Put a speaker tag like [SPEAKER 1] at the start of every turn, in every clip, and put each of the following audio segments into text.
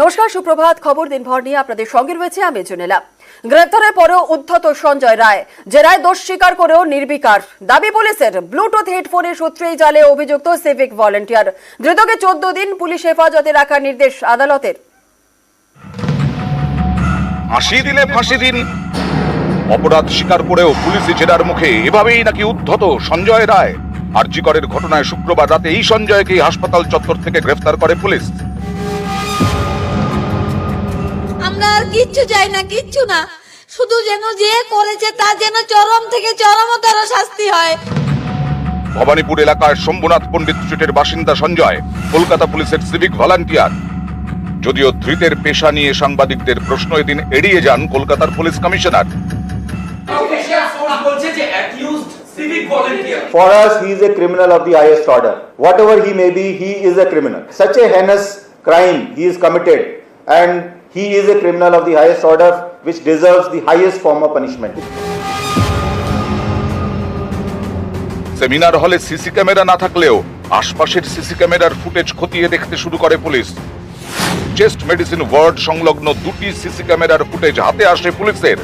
[SPEAKER 1] নমস্কার, সুপ্রভাত। খবর দিনভর নিয়ে আপনাদের সঙ্গে রয়েছে আমি জুনেলা। গ্রেপ্তারের পরেও উদ্ধত সঞ্জয় রায়, যে রায় দোষ স্বীকার করেও নির্বিকার। দাবি পুলিশের, ব্লুটুথ হেডফোনের সূত্রেই জালে অভিযুক্ত সিভিক ভলেন্টিয়ার। ধৃতকে 14 দিন পুলিশ হেফাজতে রাখার নির্দেশ আদালতের।
[SPEAKER 2] 80 দিনে ফাঁসি দিন। অপরাধ স্বীকার করেও পুলিশি জেরার মুখে এভাবেই নাকি উদ্ধত সঞ্জয় রায়। আরজিকরের ঘটনায় শুক্রবার রাতে এই সঞ্জয়কে হাসপাতাল চত্বর থেকে গ্রেফতার করে পুলিশ।
[SPEAKER 3] আমরা আর কিচ্ছু চাই না, কিচ্ছু না, শুধু যেন যে করেছে তার যেন চরম থেকে চরমতর শাস্তি হয়।
[SPEAKER 2] ভবানীপুর এলাকার শম্ভুনাথ পণ্ডিত স্ট্রিটের বাসিন্দা সঞ্জয় কলকাতা পুলিশের সিভিক ভলান্টিয়ার। যদিও ধৃতের পেশা নিয়ে সাংবাদিকদের প্রশ্ন এদিন এড়িয়ে যান কলকাতার police commissioner.
[SPEAKER 4] For us, he is a criminal of the highest order. Whatever he may be, he is a criminal. Such a heinous crime he is committed, and he is a criminal of the highest order, which deserves the highest form of punishment.
[SPEAKER 2] Seminar হলে CC camera না থাকলেও আশপাশের CC ক্যামেরার footage খতিয়ে দেখতে শুরু করে police. Chest medicine word সংলগ্ন দুটি সিসি ক্যামেরার ফুটেজ হাতে আসে পুলিশের।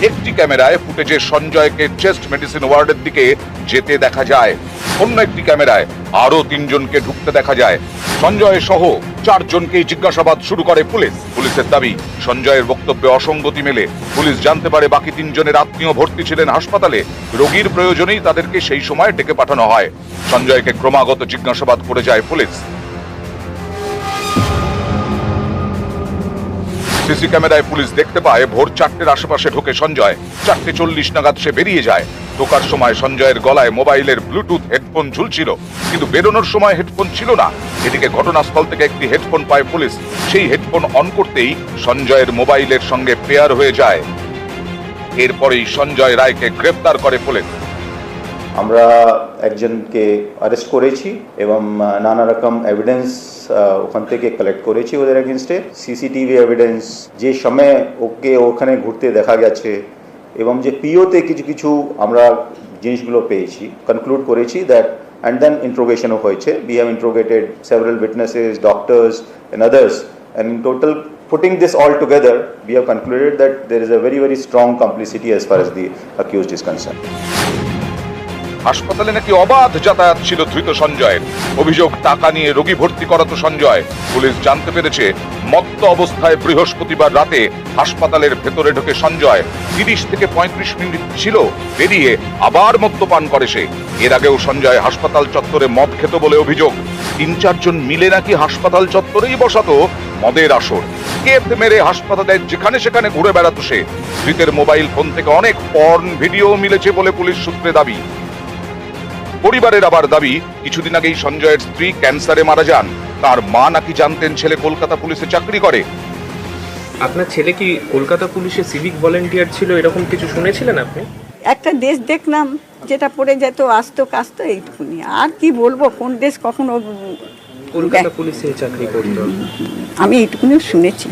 [SPEAKER 2] একটি ক্যামেরায় ফুটেজে সঞ্জয়কে চেস্ট মেডিসিন ওয়ার্ডের দিকে যেতে দেখা যায়, অন্য একটি ক্যামেরায় আরো 3 জনকে ঢুকতে দেখা যায়। সঞ্জয় সহ 4 জনকেই জিজ্ঞাসাবাদ শুরু করে পুলিশ। পুলিশের দাবি, সঞ্জয়ের বক্তব্যে অসঙ্গতি মেলে। পুলিশ জানতে পারে বাকি 3 জনের আত্মীয় ভর্তি ছিলেন হাসপাতালে। রোগীর প্রয়োজনেই তাদেরকে সেই সময় ডেকে পাঠানো হয়। সঞ্জয়কে ক্রমাগত জিজ্ঞাসাবাদ করে যায় পুলিশ। সিসি ক্যামেরায় পুলিশ দেখতে পায় ভোর 4টের আশেপাশে ঢোকে সঞ্জয়। 4:40 নাগাদ সে বেরিয়ে যায়। ঢোকার সময় সঞ্জয়ের গলায় মোবাইলের ব্লুটুথ হেডফোন ঝুলছিল, কিন্তু বেরোনোর সময় হেডফোন ছিল না। এদিকে ঘটনাস্থল থেকে একটি হেডফোন পায় পুলিশ। সেই হেডফোন অন করতেই সঞ্জয়ের মোবাইলের সঙ্গে পেয়ার হয়ে যায়। এরপরেই সঞ্জয় রায়কে গ্রেফতার করে পুলিশ।
[SPEAKER 4] আমরা একজনকে অ্যারেস্ট করেছি এবং নানা রকম এভিডেন্স ওখান থেকে কালেক্ট করেছি ওদের এগেনস্টে। সিসিটিভি এভিডেন্স, যে সময় ওকে ওখানে ঘুরতে দেখা গেছে এবং যে পিওতে কিছু কিছু আমরা জিনিসগুলো পেয়েছি, কনক্লুড করেছি দ্যাট, অ্যান্ড দেন ইন্ট্রোগেশনও হয়েছে। We have interrogated several witnesses, doctors and others, and in total putting this all together we have concluded that there is a very very strong complicity as far as the accused is concerned.
[SPEAKER 2] হাসপাতালে নাকি অবাধ যাতায়াত ছিল ধৃত সঞ্জয়ের। অভিযোগ, টাকা নিয়ে রোগী ভর্তি করাতো সঞ্জয়। পুলিশ জানতে পেরেছে মত্ত অবস্থায় বৃহস্পতিবার রাতে হাসপাতালের ভেতরে ঢোকে সঞ্জয়। 30 থেকে 35 মিনিট ছিল, বেরিয়ে আবার মদ্যপান করে সে। এর আগেও সঞ্জয় হাসপাতাল চত্বরে মদ খেত বলে অভিযোগ। 3-4 জন মিলে নাকি হাসপাতাল চত্বরেই বসাতো মদের আসর। কেপ মেরে হাসপাতালে যেখানে সেখানে ঘুরে বেড়াতো সে। ধৃতের মোবাইল ফোন থেকে অনেক পর্ন ভিডিও মিলেছে বলে পুলিশ সূত্রে দাবি। পরিবারের আবার দাবি, কিছুদিন আগেই সঞ্জয়ের স্ত্রী ক্যান্সারে মারা যান। তার মা নাকি জানতেন ছেলে কলকাতা পুলিশে চাকরি করে।
[SPEAKER 5] আপনার ছেলে কি কলকাতা পুলিশে সিভিক ভলেন্টিয়ার ছিল, এরকম কিছু শুনেছিলেন আপনি?
[SPEAKER 6] একটা দেশ দেখলাম যেটা পড়ে যেত, আসতো কাজতো, এইটুকুনি। আর কি বলবো, কোন দেশ কখনো
[SPEAKER 5] কলকাতা পুলিশে চাকরি করত,
[SPEAKER 6] আমি এইটুকুনি শুনেছি।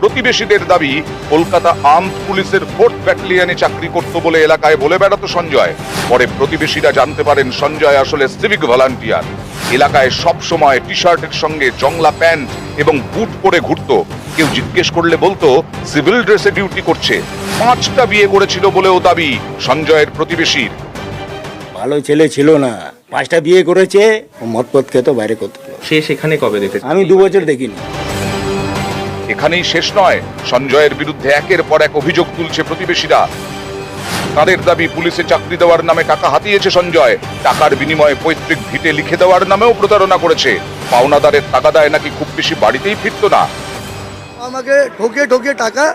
[SPEAKER 2] প্রতিবেশীদের দাবি, কলকাতা আর্মড পুলিশের 4th ব্যাটালিয়নে চাকরি করত বলে এলাকায় বলে বেড়াতো সঞ্জয়। পরে প্রতিবেশীরা জানতে পারেন সঞ্জয় আসলে সিভিক ভলান্টিয়ার। এলাকায় সব সময় টি শার্টের সঙ্গে জংলা প্যান্ট এবং বুট পরে ঘুরতো। কেউ জিজ্ঞেস করলে বলতো সিভিল ড্রেসে ডিউটি করছে। 5টা বিয়ে করেছিল বলেও দাবি সঞ্জয়ের প্রতিবেশীর।
[SPEAKER 7] ভালো ছেলে ছিল না, 5টা বিয়ে করেছে, মদ খেত, বাইরে করতো।
[SPEAKER 5] সে সেখানে কবে দেখেছে?
[SPEAKER 7] আমি 2 বছর দেখিনি।
[SPEAKER 2] এখানেই শেষ নয়, সঞ্জয়ের বিরুদ্ধে একের পর এক অভিযোগ তুলছে প্রতিবেশীরা। তাদের দাবি, পুলিশে চাকরি দেওয়ার নামে টাকা হাতিয়েছে সঞ্জয়। টাকার বিনিময়ে পৈতৃক ভিটে লিখে দেওয়ার নামেও প্রতারণা করেছে। পাওনাদারের টাকাদায় নাকি খুব বেশি বাড়িতেই ফিরত না।
[SPEAKER 8] আমাকে ঠকে ঠকে টাকা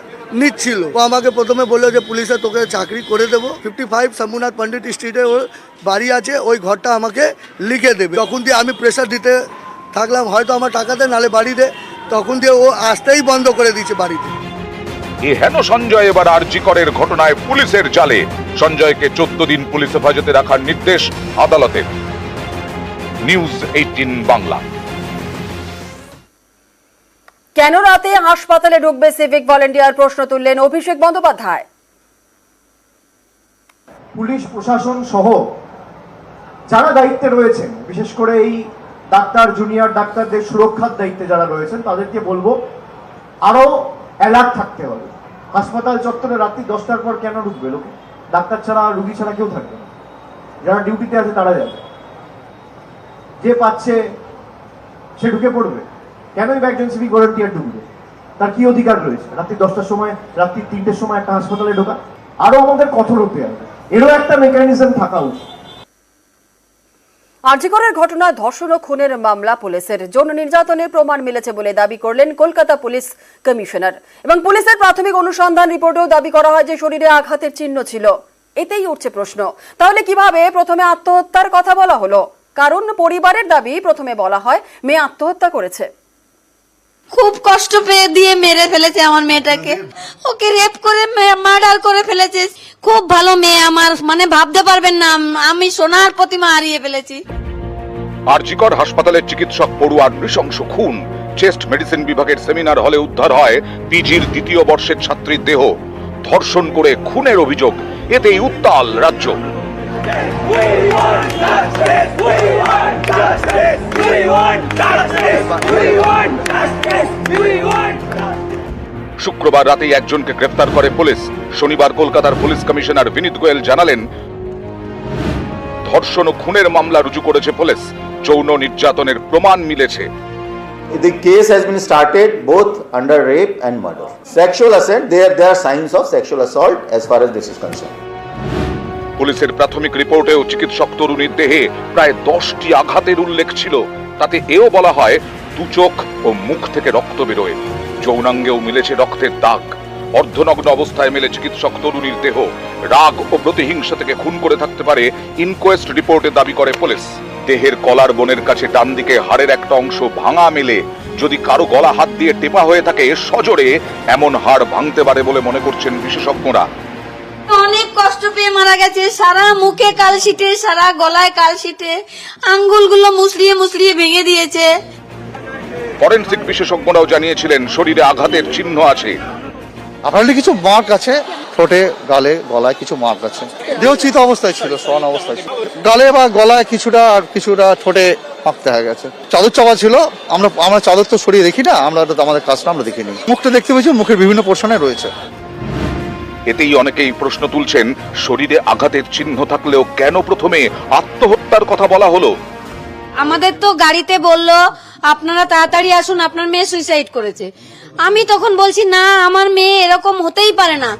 [SPEAKER 8] নিচ্ছিল। ও আমাকে প্রথমে বললো যে পুলিশে তোকে চাকরি করে দেবো, 55 শম্ভুনাথ পণ্ডিত স্ট্রিটে ওর বাড়ি আছে, ওই ঘরটা আমাকে লিখে দেবে। তখন দিয়ে আমি প্রেশার দিতে থাকলাম, হয়তো আমার টাকা দে, নালে বাড়ি দে। তখন দিয়ে ও আসতেই বন্ধ করে দিয়েছে বাড়িতে।
[SPEAKER 2] এ হেন সঞ্জয় এবার আরজিকরের ঘটনায় পুলিশের জালে। সঞ্জয়কে 14 দিন পুলিশ হেফাজতে রাখার নির্দেশ আদালতের। নিউজ 18 বাংলা।
[SPEAKER 1] কেন রাতে হাসপাতালে ঢুকবে সিভিক ভলেন্টিয়ার, প্রশ্ন তুললেন অভিষেক বন্দ্যোপাধ্যায়।
[SPEAKER 9] পুলিশ প্রশাসন সহ যারা দায়িত্বে রয়েছেন, বিশেষ করে এই ডাক্তার, জুনিয়র ডাক্তারদের সুরক্ষার দায়িত্বে যারা রয়েছেন তাদেরকে বলবো আরো অ্যালার্ট থাকতে হবে। হাসপাতাল চত্বরে রাত্রি 10টার পর কেন ঢুকবে লোকে? ডাক্তার ছাড়া, রুগী ছাড়া কেউ থাকবে না। যারা ডিউটিতে আছে তারা যাবে, যে পাচ্ছে সে ঢুকে পড়বে। কেনই বা একজন সিভিক ভলেন্টিয়ার ঢুকবে? তার কি অধিকার রয়েছে রাত্রি 10টার সময়, রাত্রি 3টের সময় একটা হাসপাতালে ঢোকা? আরো আমাদের কঠোর হতে হবে, এরও একটা মেকানিজম থাকা উচিত।
[SPEAKER 1] আরজিকরের ঘটনায় ধর্ষণ ও খুনের মামলা পুলিশের, যৌন নির্যাতনের প্রমাণ মিলেছে বলে দাবি করলেন কলকাতা পুলিশ কমিশনার। এবং পুলিশের প্রাথমিক অনুসন্ধান রিপোর্টেও দাবি করা হয় যে শরীরে আঘাতের চিহ্ন ছিল। এতেই উঠছে প্রশ্ন, তাহলে কিভাবে প্রথমে আত্মহত্যার কথা বলা হলো? কারণ পরিবারের দাবি প্রথমে বলা হয় মেয়ে আত্মহত্যা করেছে।
[SPEAKER 3] খুব কষ্ট পেয়ে দিয়ে মেরে ফেলেছে আমার মেয়েটাকে, ওকে রেপ করে মার্ডার করে ফেলেছে। খুব ভালো মেয়ে আমার, মানে ভাবতে পারবেন না, আমি সোনার প্রতিমা হারিয়ে ফেলেছি।
[SPEAKER 2] আরজিকর হাসপাতালের চিকিৎসক পড়ুয়ার নৃশংস খুন। চেস্ট মেডিসিন বিভাগের সেমিনার হলে উদ্ধার হয় পিজির 2য় বর্ষের ছাত্রীর দেহ। ধর্ষণ করে খুনের অভিযোগ, এতেই উত্তাল রাজ্য। শুক্রবার রাতেই একজনকে গ্রেফতার করে পুলিশ। শনিবার কলকাতার পুলিশ কমিশনার বিনীত গোয়েল জানালেন, ধর্ষণ ও খুনের মামলা রুজু করেছে পুলিশ। যৌন নির্যাতনের প্রমাণ মিলেছে।
[SPEAKER 4] The case has been started both under rape and murder. Sexual assault, there are signs of sexual assault as far as this is concerned.
[SPEAKER 2] পুলিশের প্রাথমিক রিপোর্টেও চিকিৎসক তরুণীর দেহে প্রায় 10টি আঘাতের উল্লেখ ছিল। তাতে এও বলা হয় 2 চোখ ও মুখ থেকে রক্ত বেরোয়। যৌনাঙ্গেও মিলেছে রক্তের দাগ। অর্ধনগ্ন অবস্থায় মেলে চিকিৎসক তরুণীর দেহ। রাগ ও প্রতিহিংসা থেকে খুন করে থাকতে পারে ইনকোয়েস্ট রিপোর্টে দাবি করে পুলিশ। দেহের কলার বোনের কাছে ডান দিকে হাড়ের একটা অংশ ভাঙা মেলে। যদি কারো গলা হাত দিয়ে টেপা হয়ে থাকে সজোরে, এমন হাড় ভাঙতে পারে বলে মনে করছেন বিশেষজ্ঞরা।
[SPEAKER 3] অনেক কষ্ট পেয়ে মারা গেছে, সারা মুখে কালশিটে, সারা গলায় কালশিটে, আঙ্গুলগুলো মুসড়িয়ে মুসড়িয়ে ভেঙে দিয়েছে।
[SPEAKER 2] ফরেনসিক বিশেষজ্ঞরাও জানিয়েছিলেন শরীরে আঘাতের চিহ্ন আছে।
[SPEAKER 10] আপনার কিছু মার্ক আছে, ঠোঁটে, গালে, গলায় কিছু মার্ক আছে। দেহ চিত অবস্থায় ছিল, শোয়ান অবস্থায় ছিল। গালে বা গলায় কিছুটা, আর কিছুটা ঠোঁটে ফাঁক দেখা গেছে। চাদর চাপা ছিল। আমরা চাদর তো সরিয়ে দেখি না, আমরা আমাদের কাজটা আমরা দেখিনি। মুখটা দেখতে পেয়েছি, মুখের বিভিন্ন পোর্শনে রয়েছে।
[SPEAKER 2] এতেই অনেকেই প্রশ্ন তুলছেন, শরীরে আঘাতের চিহ্ন থাকলেও কেন প্রথমে আত্মহত্যার কথা বলা হলো?
[SPEAKER 3] আমাদের তো গাড়িতে বললো আপনারা তাড়াতাড়ি আসুন, আপনার মেয়ে সুইসাইড করেছে। আমি তখন বলছি না, আমার মেয়ে এরকম হতেই পারে না।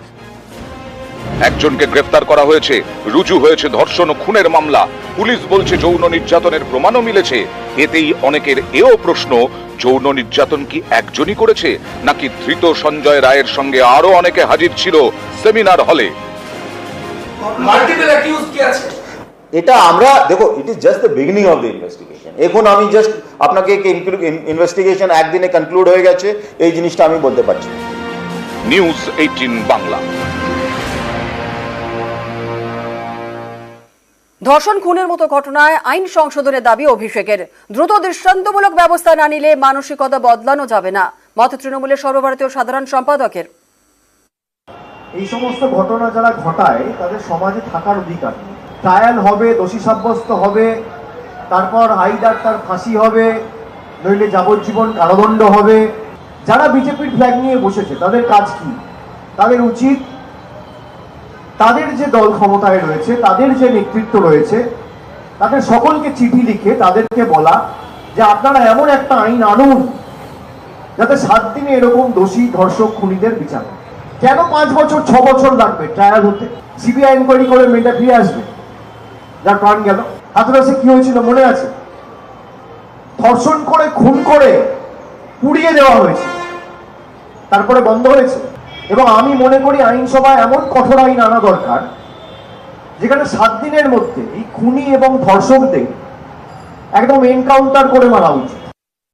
[SPEAKER 2] একজনকে গ্রেফতার করা হয়েছে, রুজু হয়েছে ধর্ষণ ও খুনের মামলা। পুলিশ বলছে যৌন নির্যাতনের প্রমাণও মিলেছে। এতেই অনেকের এও প্রশ্ন, যৌন নির্যাতন কি একজনই করেছে, নাকি ধৃত সঞ্জয় রায়ের সঙ্গে আরো অনেকে হাজির ছিল সেমিনার হলে?
[SPEAKER 4] এটা আমরা দেখো, it is just the beginning of the investigation. এখন আমি জাস্ট আপনাকে ইনভেস্টিগেশন একদিনে কনক্লুড হয়ে গেছে এই জিনিসটা আমি বলতে পারছি।
[SPEAKER 2] নিউজ 18 বাংলা।
[SPEAKER 1] ধর্ষণ খুনের মতো ঘটনায় আইন সংশোধনের দাবি অভিষেকের। দ্রুত দৃষ্টান্তমূলক ব্যবস্থা না নিলে মানসিকতা বদলানো যাবে না, মত তৃণমূলের সর্বভারতীয় সাধারণ সম্পাদকের।
[SPEAKER 9] এই সমস্ত ঘটনা যারা ঘটায় তাদের সমাজে থাকার অধিকার নেই। ট্রায়াল হবে, দোষী সাব্যস্ত হবে, তারপর হাইডার তার ফাঁসি হবে, নইলে যাবজ্জীবন কারাদণ্ড হবে। যারা বিজেপির ফ্ল্যাগ নিয়ে বসেছে তাদের কাজ কি? তাদের উচিত তাদের যে দল ক্ষমতায় রয়েছে, তাদের যে নেতৃত্ব রয়েছে, তাদের সকলকে চিঠি লিখে তাদেরকে বলা যে আপনারা এমন একটা আইন আনুন যাতে 7 দিনে এরকম দোষী ধর্ষক খুনিদের বিচার। কেন 5 বছর 6 বছর লাগবে ট্রায়াল হতে? সিবিআই ইনকোয়ারি করে মেয়েটা ফিরে আসবে, যার প্রাণ গেল। হাতরাসে কি হয়েছিল মনে আছে? ধর্ষণ করে, খুন করে পুড়িয়ে দেওয়া হয়েছে, তারপরে বন্ধ হয়েছে। এবং আমি মনে করি আইনসভায় এমন কঠোর আইন আনা দরকার যেখানে 7 দিনের মধ্যে এই খুনি এবং ধর্ষকদের একদম এনকাউন্টার করে মারা উচিত।